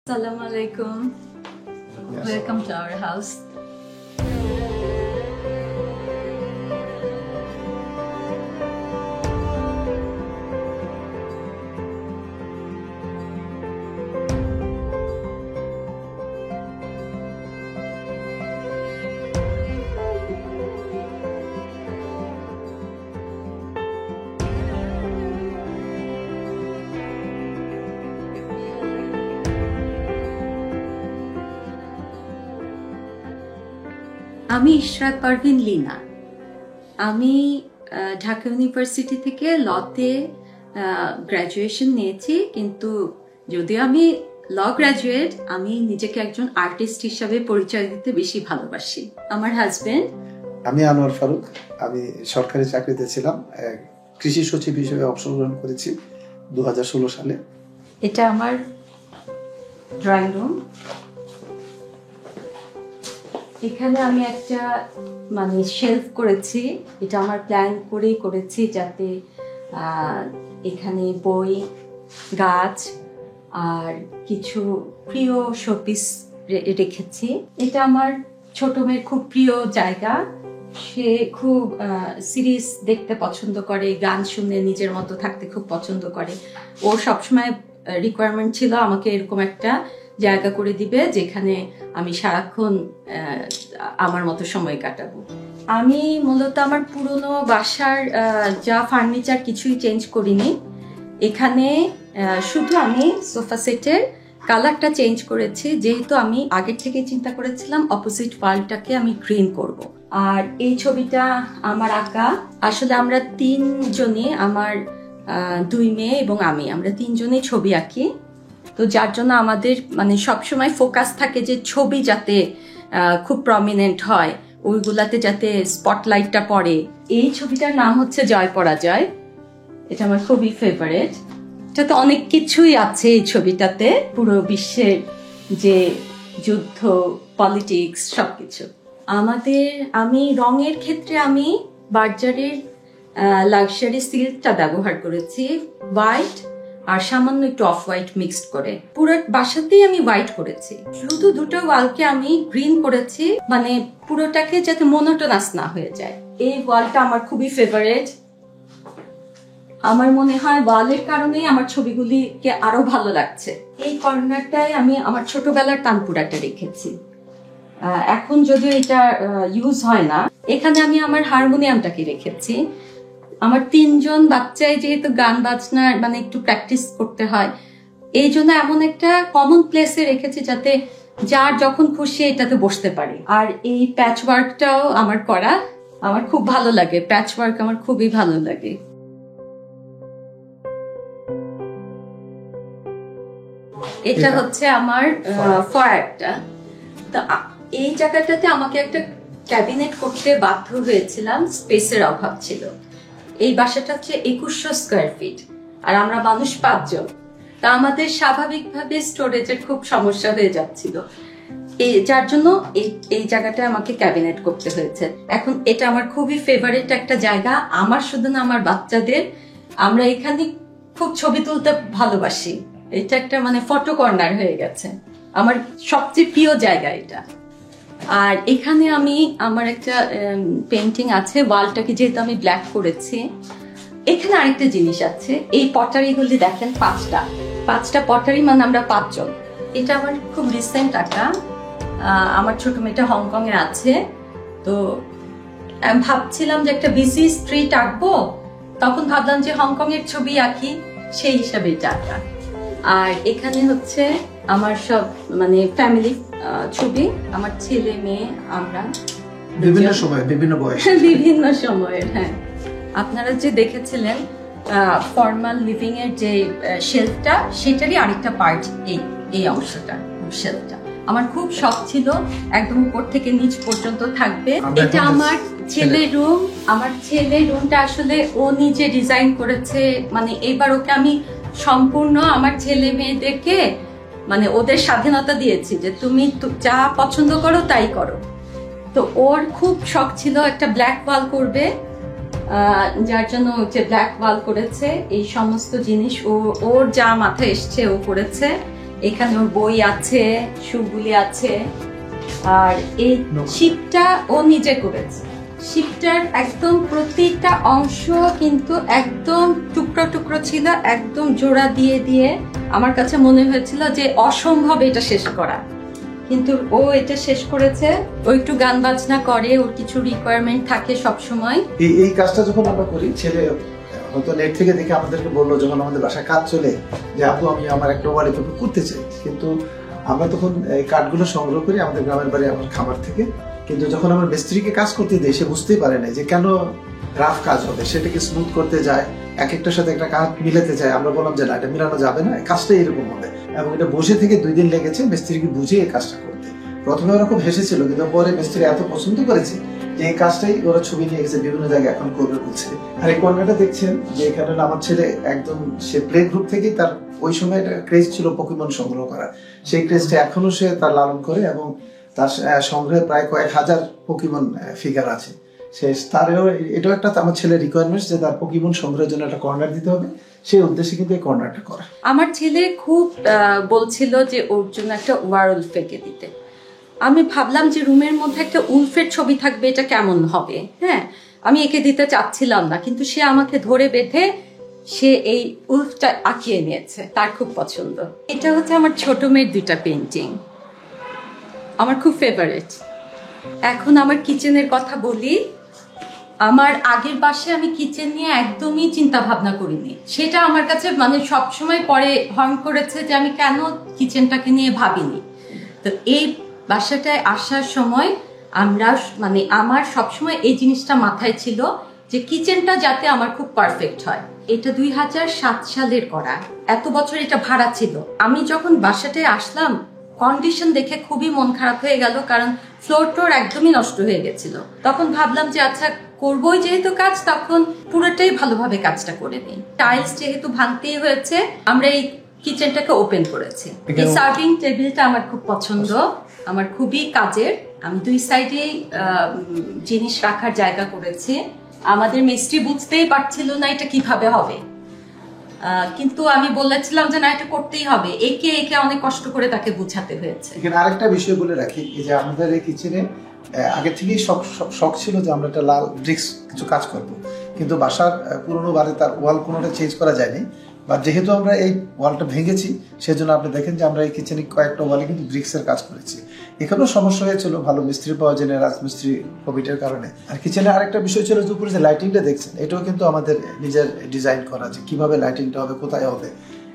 Assalamu alaikum. Yes. Welcome to our house. আমি ইশরাত পারভিন লীনা। আমি Dhaka university থেকে লতে গ্র্যাজুয়েশন নিয়েছি, কিন্তু যদিও আমি ল গ্র্যাজুয়েট, আমি নিজেকে একজন আর্টিস্ট হিসাবে পরিচয় দিতে বেশি ভালোবাসি। আমার হাজবেন্ড, আমি আনোয়ার ফারুক। আমি সরকারি চাকরিতে ছিলাম, কৃষি সচিব হিসেবে অবসর গ্রহণ করেছি 2016 সালে। এটা আমার ড্রয়িং রুম। এখানে আমি একটা শেলফ করেছি, এটা আমার প্ল্যান করেই করেছি, যাতে এখানে বই, গাছ আর কিছু প্রিয় শোপিস রেখেছি। এটা আমার ছোট মেয়ের খুব প্রিয় জায়গা। সে খুব সিরিজ দেখতে পছন্দ করে, গান শুনে নিজের মতো থাকতে খুব পছন্দ করে। ওর সবসময় রিকোয়ারমেন্ট ছিল আমাকে এরকম একটা জায়গা করে দিবে যেখানে আমি সারাক্ষণ আমার মতো সময় কাটাবো। আমি মূলত আমার পুরনো বাসার যা ফার্নিচার কিছুই চেঞ্জ করিনি। এখানে শুধু আমি সোফা সেটের কালারটা চেঞ্জ করেছি, যেহেতু আমি আগের থেকে চিন্তা করেছিলাম অপোজিট ওয়ালটাকে আমি গ্রিন করব। আর এই ছবিটা আমার আঁকা। আসলে আমরা তিনজনই, আমার দুই মেয়ে এবং আমরা তিনজনই ছবি আঁকি। তো যার জন্য আমাদের সবসময় ফোকাস থাকে যে ছবি যাতে খুব প্রমিনেন্ট হয়, ওইগুলাতে যাতে স্পটলাইটটা পড়ে। এই ছবিটার নাম হচ্ছে জয় পরাজয়। এটা আমার খুবই ফেভারিট। এটাতে অনেক কিছুই আছে এই ছবিটাতে, পুরো বিশ্বের যে যুদ্ধ, পলিটিক্স সবকিছু। আমি রঙের ক্ষেত্রে আমি বার্জারের লাক্সারি সিল্কটা ব্যবহার করেছি, হোয়াইট আর সামান্য একটু অফ হোয়াইট মিক্সড করে। পুরো বাসাতেই আমি হোয়াইট করেছি, শুধু দুটো ওয়ালকে আমি গ্রিন করেছি, পুরোটাকে যাতে মোনোটোনাস না হয়ে যায়। এই ওয়ালটা আমার খুবই ফেভারিট। আমার মনে হয় ওয়ালের কারণেই আমার ছবিগুলিকে আরো ভালো লাগছে। এই কর্নারটায় আমি আমার ছোটবেলার তানপুরাটা রেখেছি, এখন যদিও এটা ইউজ হয় না। এখানে আমি আমার হারমোনিয়ামটাকে রেখেছি। আমার তিনজন বাচ্চায় যেহেতু গান বাজনার একটু প্র্যাকটিস করতে হয়, এই জন্য এমন একটা কমন প্লেসে রেখেছি যাতে যার যখন খুশি এটাতে বসতে পারে। আর এই প্যাচ ওয়ার্কটাও আমার করা, আমার খুব ভালো লাগে। প্যাচ ওয়ার্ক আমার খুবই ভালো লাগে। এটা হচ্ছে আমার ফয়ারটা। তো এই জায়গাটাতে আমাকে একটা ক্যাবিনেট করতে বাধ্য হয়েছিলাম, স্পেসের অভাব ছিল। এই বাসাটা হচ্ছে 2100 স্কোয়ার ফিট, আর আমরা মানুষ 5 জন। তা আমাদের স্বাভাবিকভাবে স্টোরেজের খুব সমস্যা হয়ে যাচ্ছিল, যার জন্য এই জায়গাটা আমাকে ক্যাবিনেট করতে হয়েছে। এখন এটা আমার খুবই ফেভারিট একটা জায়গা, আমার শুধু না, আমার বাচ্চাদের। আমরা এখানে খুব ছবি তুলতে ভালোবাসি। এটা একটা ফটো কর্নার হয়ে গেছে, আমার সবচেয়ে প্রিয় জায়গা এটা। আর এখানে আমার একটা পেন্টিং আছে, ওয়ালটাকে যেহেতু আমি ব্ল্যাক করেছি। এখানে আরেকটা জিনিস আছে, এই পটারিগুলি দেখেন, পাঁচটা পটারি, আমরা 5 জন। এটা আমার খুব রিসেন্ট আঁকা। আমার ছোট মেয়েটা হংকং এ আছে, তো আমি ভাবছিলাম যে একটা বিজি স্ট্রিট আঁকবো, তখন ভাবলাম যে হংকং এর ছবি আঁকি, সেই হিসাবে এটা আঁকা। আর এখানে হচ্ছে আমার সব ফ্যামিলি ছবি, আমার ছেলে মেয়ে, আমরা বিভিন্ন সময়, বিভিন্ন বয়স, বিভিন্ন সময়ের। হ্যাঁ, আপনারা যে দেখেছিলেন ফর্মাল লিভিং এর যে শেলফটা, সেটারই আরেকটা পার্ট এই অংশটা, শেলফটা। আমার খুব শখ ছিল একদম উপর থেকে নিচ পর্যন্ত থাকবে। এটা আমার ছেলের রুম। আমার ছেলের রুমটা আসলে ও নিজে ডিজাইন করেছে। এবার ওকে আমি সম্পূর্ণ আমার ছেলে মেয়েদেরকে ওদের স্বাধীনতা দিয়েছি যে তুমি যা পছন্দ করো তাই করো। তো ওর খুব শখ ছিল একটা ব্ল্যাক ওয়াল করবে, যার জন্য যে ব্ল্যাক ওয়াল করেছে। এই সমস্ত জিনিস ওর যা মাথায় এসছে ও করেছে। এখানে ওর বই আছে, শুগুলি আছে। আর এই শিপটা ও নিজে করেছে। শিপটার একদম প্রতিটা অংশ কিন্তু একদম টুকরো টুকরো ছিল, একদম জোড়া দিয়ে দিয়ে আমার কাছে মনে হয়েছিল যে অসম্ভব এটা শেষ করা, কিন্তু ও এটা শেষ করেছে। ও একটু গান বাজনা করে, ওর কিছু রিকোয়ারমেন্ট থাকে সব সময়। এই কাজটা যখন আমরা করি, ছেলে হয়তো নেট থেকে দেখে আমাদেরকে বললো যখন আমাদের বাসায় কাজ চলে যে আপু আমি আমার একটা ওয়ালপেপার করতে চাই, কিন্তু আমরা তখন এই কাঠগুলো সংগ্রহ করি আমাদের গ্রামের বাড়ি আমার খামার থেকে। কিন্তু যখন আমরা মিস্ত্রিকে কাজ করতে দিই সে বুঝতেই পারে না যে কেন রাফ কাজ হবে, সেটাকে স্মুথ করতে যায়, এক একটার সাথে একটা কাঠ মিলাতে চায়। আমরা বললাম যে না, এটা মিলানো যাবে না, কাজটা এরকম হবে। এবং এটা বসে থেকে 2 দিন লেগেছে মিস্ত্রিকে বুঝিয়ে এই কাজটা করতে। প্রথমে ওরা খুব হেসেছিল, কিন্তু পরে মিস্ত্রি এত পছন্দ করেছে যে এই কাজটাই ওরা ছবি নিয়ে গেছে, বিভিন্ন জায়গায় এখন করবে বলছে। আর এই কর্নারটা দেখছেন যে এখানে আমার ছেলে একদম সে প্লে গ্রুপ থেকেই তার ওই সময় একটা ক্রেজ ছিল পোকেমন সংগ্রহ করা, সেই ক্রেজটা এখনো সে তার লালন করে এবং তার সংগ্রহে প্রায় কয়েক হাজার পোকেমন ফিগার আছে। এটাও একটা আমার ছেলের রিকোয়ারমেন্টস যে তার পোকেমন সংগ্রহের জন্য একটা কর্নার দিতে হবে, সেই উদ্দেশ্যে কিন্তু এই কর্নারটা করা। আমার ছেলে খুব বলছিল যে ওর জন্য একটা ওয়ারউলফ এঁকে দিতে। আমি ভাবলাম যে রুমের মধ্যে একটা উলফের ছবি থাকবে, এটা কেমন হবে। হ্যাঁ, আমি এঁকে দিতে চাচ্ছিলাম না, কিন্তু সে আমাকে ধরে বেঁধে সে এই উলফটা আঁকিয়ে নিয়েছে, তার খুব পছন্দ। এটা হচ্ছে আমার ছোট মেয়ের 2টা পেন্টিং, আমার খুব ফেভারিট। এখন আমার কিচেনের কথা বলি। আমার আগের বাসায় আমি কিচেন নিয়ে একদমই চিন্তা ভাবনা করিনি, সেটা আমার কাছে মানে সবসময় পরে হর্ন করেছে যে আমি কেন কিচেনটাকে নিয়ে ভাবিনি। তো এই বাসাটায় আসার সময় আমরা মানে আমার সবসময় এই জিনিসটা মাথায় ছিল যে কিচেনটা যাতে আমার খুব পারফেক্ট হয়। এটা 2007 সালের করা, এত বছর এটা ভাড়া ছিল। আমি যখন বাসাটায় আসলাম কন্ডিশন দেখে খুবই মন খারাপ হয়ে গেল, কারণ ফ্লোর টোর একদমই নষ্ট হয়ে গেছিল। তখন ভাবলাম যে আচ্ছা করবোই যেহেতু কাজ, তখন পুরোটাই ভালোভাবে কাজটা করে নিই। টাইলস যেহেতু ভাঙতেই হয়েছে, আমরা এই কিচেনটাকে ওপেন করেছি। এই সার্ভিং টেবিলটা আমার খুব পছন্দ, আমার খুবই কাজের। আমি 2 সাইডে জিনিস রাখার জায়গা করেছি। আমাদের মিস্ত্রি বুঝতেই পারছিল না এটা কিভাবে হবে, কিন্তু আমি বলেছিলাম যে না, এটা করতেই হবে। একে একে অনেক কষ্ট করে তাকে বুঝাতে হয়েছে। এখানে আরেকটা বিষয় বলে রাখি, এই যে আমাদের এই কিচেনে আগে থেকেই শখ ছিল যে আমরা একটা লাল ব্রিক্স কিছু কাজ করব, কিন্তু বাসার পুরোনো বাড়ি তার ওয়াল কোনোটা চেঞ্জ করা যায়নি। বা যেহেতু আমরা এই ওয়ালটা ভেঙেছি, সেজন্য আপনি দেখেন যে আমরা এই কিচেনে কয়েকটা ওয়ালে কিন্তু ব্রিক্সের কাজ করেছি। এখানেও সমস্যা হয়েছিল, ভালো মিস্ত্রি পাওয়া যায় না রাজমিস্ত্রি কোভিডের কারণে। আর কিচেনে আরেকটা বিষয় ছিল যে উপরে যে লাইটিংটা দেখছেন, এটাও কিন্তু আমাদের নিজের ডিজাইন করা, যে কিভাবে লাইটিংটা হবে, কোথায় হবে।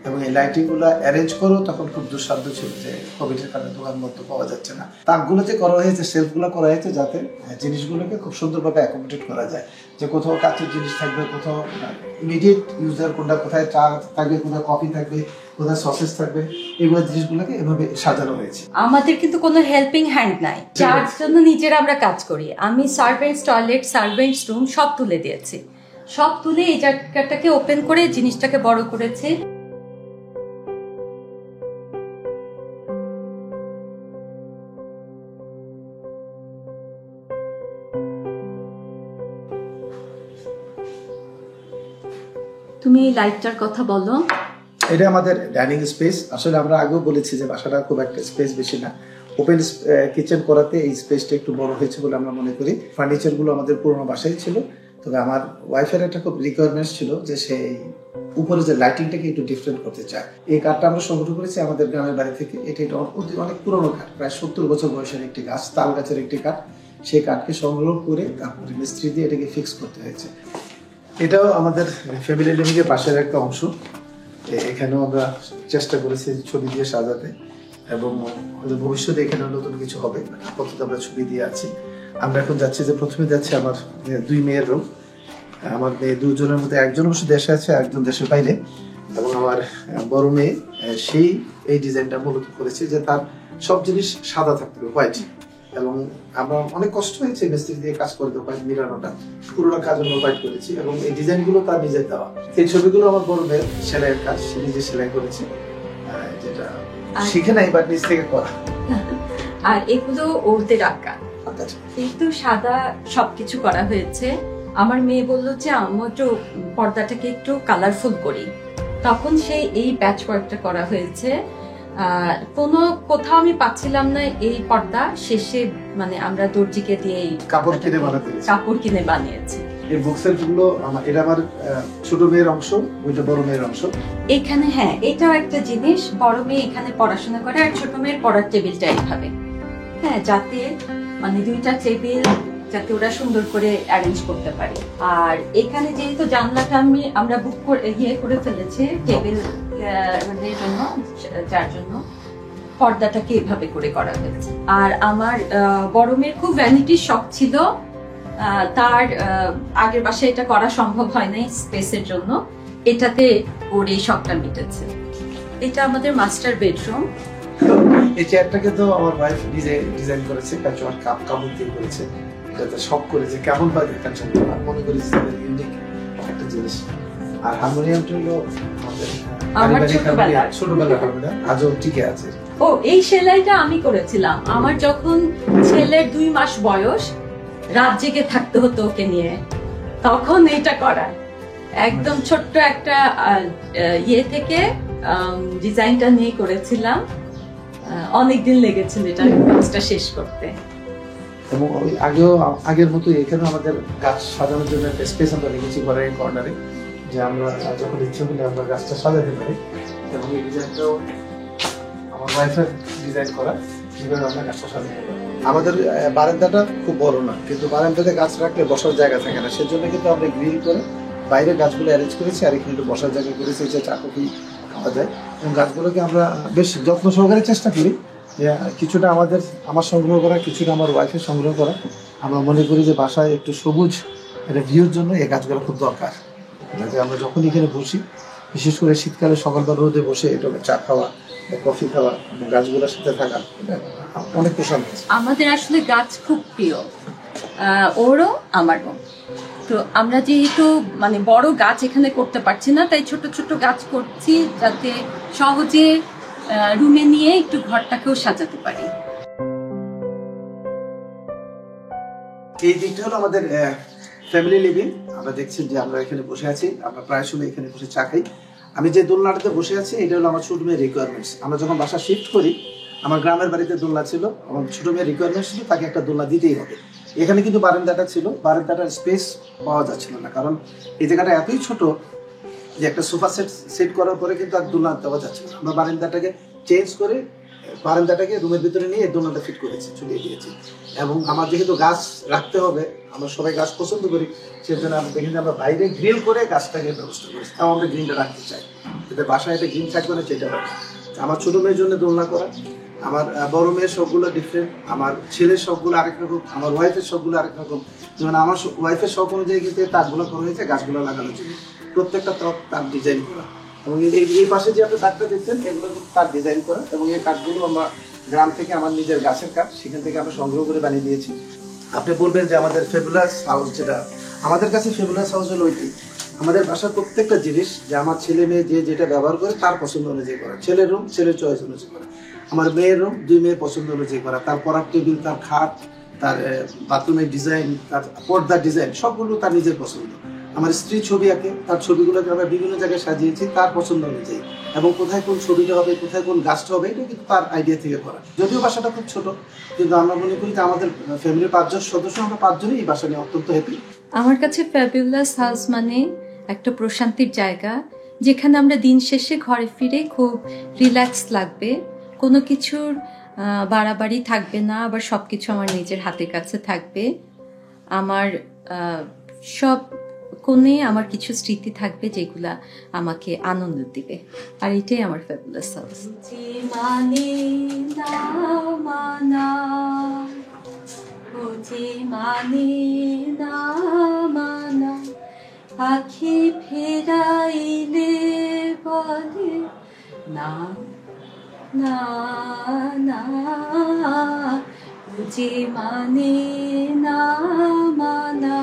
এবং এই লাইটিংগুলো অ্যারেঞ্জ করো তখন খুব দুঃসাধ্য ছিল, যে কোভিডের কারণে দোকান মধ্যে পাওয়া যাচ্ছে না। তাকগুলো যে করা হয়েছে, সেলফগুলো করা হয়েছে যাতে জিনিসগুলোকে খুব সুন্দরভাবে অ্যাকোমোডেট করা যায়, যে কোথাও কাঁচের জিনিস থাকবে, কোথাও ইমিডিয়েট ইউজার কোনটা, কোথায় চা থাকবে, কোথায় কফি থাকবে, কোথায় সসেস থাকবে, এগুলো জিনিসগুলোকে এভাবে সাজানো হয়েছে। আমাদের কিন্তু কোনো হেল্পিং হ্যান্ড নাই, যার জন্য নিজেরা আমরা কাজ করি। আমি সার্ভেন্টস টয়লেট, সার্ভেন্টস রুম সব তুলে দিয়েছি, সব তুলে এই জায়গাটাকে ওপেন করে জিনিসটাকে বড় করেছি। তুমি এই লাইটটার কথা বলো। এটা আমাদের ডাইনিং স্পেস। আসলে আমরা আগেও বলেছি যে বাসাটা খুব একটা স্পেস বেশি না, ওপেন কিচেন করাতে এই স্পেসটা একটু বড় হয়েছে বলে আমরা মনে করি। ফার্নিচারগুলো আমাদের পুরোনো বাসায় ছিল, তবে আমার ওয়াইফের একটা খুব রিকোয়ারমেন্টস ছিল যে সেই উপরে যে লাইটিংটাকে একটু ডিফারেন্ট করতে চায়। এই কাঠটা আমরা সংগ্রহ করেছি আমাদের গ্রামের বাড়ি থেকে। এটা অনেক পুরোনো কাঠ, প্রায় 70 বছর বয়সের একটি গাছ, তাল গাছের একটি কাঠ। সেই কাঠকে সংগ্রহ করে তারপরে মিস্ত্রি দিয়ে এটাকে ফিক্স করতে হয়েছে। এটাও আমাদের ফ্যামিলি লিভিং এর পাশের একটা অংশ। এখানেও আমরা চেষ্টা করেছি ছবি দিয়ে সাজাতে, এবং ভবিষ্যতে এখানে নতুন কিছু হবে। আপাতত আমরা ছবি দিয়ে আছি। আমরা এখন যাচ্ছি, যে প্রথমে যাচ্ছে আমার 2 মেয়ের রুম। আমার মেয়ে 2 জনের মধ্যে একজন অবশ্য দেশে আছে, একজন দেশের বাইরে। এবং আমার বড় মেয়ে সেই এই ডিজাইনটা মূলত করেছে যে তার সব জিনিস সাদা থাকতে হবে, হোয়াইট। এবং আমরা অনেক কষ্ট হয়েছে মিস্ত্রি দিয়ে কাজ করতে, হোয়াইট মিলানোটা, পুরোনো কাজ আমরা হোয়াইট করেছি। এবং এই ডিজাইনগুলো তার নিজের দেওয়া। এই ছবিগুলো আমার বড় মেয়ের সেলাইয়ের কাজ, সে নিজে সেলাই করেছে, যেটা শিখে নাই বাট নিজ থেকে করা। আর এগুলো ওদের আঁকা, কিন্তু সাদা সবকিছু করা হয়েছে। আমার মেয়ে বললো যে আম্মু একটু পর্দাটাকে একটু কালারফুল করি, তখন সেই এই প্যাচ ওয়ার্কটা করা হয়েছে। কোনো কোথাও আমি পাচ্ছিলাম না এই পর্দা, শেষে মানে আমরা দর্জিকে দিয়ে কাপড় কিনে বানিয়েছি। এই বুকসেলফ গুলো এটা আমার ছোট মেয়ের অংশ, ওইটা বড় মেয়ের অংশ। এখানে হ্যাঁ, এটাও একটা জিনিস, বড় মেয়ে এখানে পড়াশোনা করে আর ছোট মেয়ের পড়ার টেবিলটা এইভাবে, হ্যাঁ, যাতে মানে দুইটা টেবিল যাতে ওরা সুন্দর করে অ্যারেঞ্জ করতে পারে। আর এখানে যেহেতু জানলাটা আমরা বুক করে ফেলেছি টেবিল জন্য, যার জন্য পর্দাটাকে এভাবে করে করা হয়েছে। আর আমার বড় মেয়ের খুব ভ্যানিটির শখ ছিল, তার আগের বাসায় এটা করা সম্ভব হয় নাই স্পেসের জন্য, এটাতে ওর এই শখটা মিটেছে। এটা আমাদের মাস্টার বেডরুম। এই চেয়ারটাকে তো আমার ওয়াইফ নিজে ডিজাইন করেছে, কাচুয়ার কাপড় দিয়ে করেছে, যাতে শখ করেছে কেমন পায় দেখার জন্য। আর মনে করি ইউনিক একটা জিনিস। আর হারমোনিয়ামটা হলো আমার ছোটবেলার হারমোনিয়াম, আজও টিকে আছে। ও, এই সেলাইটা আমি করেছিলাম আমার যখন ছেলের 2 মাস বয়স, রাত জেগে থাকতে হতো ওকে নিয়ে, তখন এটা করা। একদম ছোট্ট একটা ইয়ে থেকে ডিজাইনটা নিয়ে করেছিলাম, অনেকদিন লেগেছিল এটা কাজটা শেষ করতে। এবং আগের মতো এখানে আমাদের গাছ সাজানোর জন্য একটা স্পেস আমরা রেখেছি ঘরের কর্নারে, যে আমরা যখন ইচ্ছে হলে আমরা গাছটা সাজাতে পারি। এবং এই ডিজাইনটাও আমার ওয়াইফের ডিজাইন করা, যেভাবে আমরা গাছটা সাজাতে পারি। আমাদের বারান্দাটা খুব বড় না, কিন্তু বারান্দাতে গাছ রাখলে বসার জায়গা থাকে না, সেজন্য কিন্তু আমরা গ্রিল করে বাইরে গাছগুলো অ্যারেঞ্জ করেছি, আর এখানে একটু বসার জায়গা করেছি, যে চা কফি খাওয়া যায়। এবং গাছগুলোকে আমরা বেশ যত্ন সহকারে চেষ্টা করি যে কিছুটা আমার সংগ্রহ করা, কিছুটা আমার ওয়াইফের সংগ্রহ করা। আমরা মনে করি যে বাসায় একটু সবুজ একটা ভিউর জন্য এই গাছগুলো খুব দরকার। যে আমরা যখন এখানে বসি, বিশেষ করে শীতকালে সকালবেলা রোদে বসে একটু চা খাওয়া, কফি খাওয়া, গাছগুলোর সাথে থাকা, অনেক পছন্দ। আমাদের আসলে গাছ খুব প্রিয়, ওরও আমারও। তো আমরা যেহেতু মানে বড় গাছ এখানে করতে পারছি না, তাই ছোট ছোট গাছ করছি, যাতে সহজে রুমে নিয়ে একটু ঘরটাকেও সাজাতে পারি। এই দিকটা হলো আমাদের ফ্যামিলি লিভিং। আমরা দেখছি যে আমরা এখানে বসে আছি, আমরা প্রায় সময় এখানে বসে চা খাই। আমি যে দোলনাটাতে বসে আছি, এটা হলো আমার ছোট মেয়ের রিকোয়ারমেন্টস। আমরা যখন বাসা শিফট করি, আমার গ্রামের বাড়িতে দোলনা ছিল, আমার ছোট মেয়ের রিকোয়ারমেন্টস ছিল তাকে একটা দোলনা দিতেই হবে। এখানে কিন্তু বারান্দাটা ছিল, বারান্দাটার স্পেস পাওয়া যাচ্ছিল না, কারণ এই জায়গাটা এতই ছোট যে একটা সোফা সেট করার পরে কিন্তু আর দোলনা দেওয়া যাচ্ছে না। আমরা বারান্দাটাকে চেঞ্জ করে বারান্দাটাকে রুমের ভিতরে নিয়ে দোলনাটা ফিট করেছি, ঝুলিয়ে দিয়েছি। এবং আমার যেহেতু গাছ রাখতে হবে, আমরা সবাই গাছ পছন্দ করি, সেজন্য আমরা দেখি আমরা বাইরে গ্রিল করে গাছটাকে ব্যবস্থা করেছি। তাও আমরা গ্রিনটা রাখতে চাই, যাতে বাসায় এটা গ্রিন থাকবে না সেটা হয়। আমার ছোট মেয়ের জন্য দোলনা করা, আমার বড় মেয়ের সবগুলো ডিফারেন্ট, আমার ছেলের সবগুলো আরেক রকম, আমার ওয়াইফের সবগুলো আরেক রকম। যেমন আমার ওয়াইফের শখ অনুযায়ী কিন্তু তাকগুলো করা হয়েছে গাছগুলো লাগানোর জন্য, প্রত্যেকটা তার ডিজাইন করা। এবং এই পাশে যে আপনি তাকটা দেখছেন, এগুলো তার ডিজাইন করা। এবং এই কাঠগুলো আমরা গ্রাম থেকে, আমার নিজের গাছের কাঠ, সেখান থেকে আমরা সংগ্রহ করে বানিয়ে দিয়েছি। আপনি বলবেন যে আমাদের ফেবুলাস হাউস, যেটা আমাদের কাছে ফেবুলাস হাউস হলো ওইটি। আমাদের বাসার প্রত্যেকটা জিনিস যে আমার ছেলে মেয়ে যে যেটা ব্যবহার করে তার পছন্দ অনুযায়ী করা। ছেলের রুম ছেলের চয়েস অনুযায়ী করা, আমার মেয়ের রুম 2 মেয়ের পছন্দ অনুযায়ী করা, তার পড়ার টেবিল, তার খাট, তার বাথরুমের ডিজাইন, তার পর্দার ডিজাইন, সবগুলো তার নিজের পছন্দ। আমার স্ত্রী ছবি আঁকে, তার ছবিগুলোকে আমরা বিভিন্ন জায়গায় সাজিয়েছি তার পছন্দ অনুযায়ী। এবং কোথায় কোন ছবিটা হবে, কোথায় কোন গাছটা হবে, এটা কিন্তু তার আইডিয়া থেকে করা। যদিও বাসাটা খুব ছোট, কিন্তু আমরা মনে করি যে আমাদের ফ্যামিলির 5 জন সদস্য, আমরা 5 জনই এই বাসা নিয়ে অত্যন্ত হ্যাপি। আমার কাছে ফ্যাবুলাস হাউস মানে একটা প্রশান্তির জায়গা, যেখানে আমরা দিন শেষে ঘরে ফিরে খুব রিল্যাক্স লাগবে, কোনো কিছুর বাড়াবাড়ি থাকবে না, আবার সবকিছু আমার নিজের হাতের কাছে থাকবে। আমার সব কোণে আমার কিছু স্মৃতি থাকবে যেগুলা আমাকে আনন্দ দিবে, আর এটাই আমার ফ্যাবুলাস হাউস। আখি ফেরাইলে বলে না না না, বুঝি মানে না মানা,